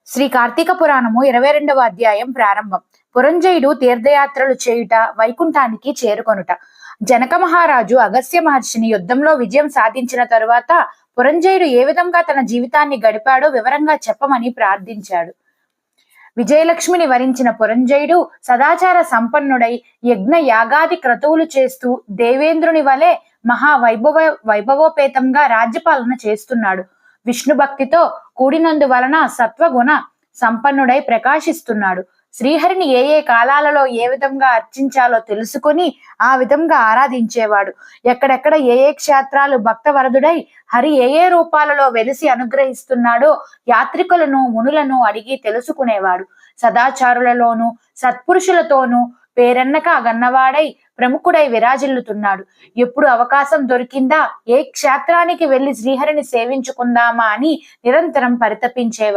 శ్రీ కార్తీక పురాణము 22వ అధ్యాయం ప్రారంభం. పురంజయుడు తీర్థయాత్రలు చేయుట, వైకుంఠానికి చేరుకొనుట. జనక మహారాజు అగస్త్య మహర్షిని యుద్ధంలో విజయం సాధించిన తరువాత పురంజయుడు ఏ విధంగా తన జీవితాన్ని గడిపాడో వివరంగా చెప్పమని ప్రార్థించాడు. విజయలక్ష్మిని వరించిన పురంజయుడు సదాచార సంపన్నుడై యజ్ఞ యాగాది క్రతువులు చేస్తూ దేవేంద్రుని వలె వైభవోపేతంగా రాజ్యపాలన చేస్తున్నాడు. విష్ణు భక్తితో కూడినందువలన సత్వగుణ సంపన్నుడై ప్రకాశిస్తున్నాడు. శ్రీహరిని ఏ ఏ కాలాలలో ఏ విధంగా అర్చించాలో తెలుసుకుని ఆ విధంగా ఆరాధించేవాడు. ఎక్కడెక్కడ ఏ ఏ క్షేత్రాలు భక్తవరదుడై హరి ఏ ఏ రూపాలలో వెలిసి అనుగ్రహిస్తున్నాడో యాత్రికులను మునులను అడిగి తెలుసుకునేవాడు. సదాచారులలోనూ సత్పురుషులతోనూ పేరెన్నక గన్నవాడై ప్రముఖుడై విరాజిల్లుతున్నాడు. ఎప్పుడు అవకాశం దొరికిందా ఏ క్షేత్రానికి వెళ్లి శ్రీహరిని సేవించుకుందామా అని నిరంతరం పరితపించేవాడు.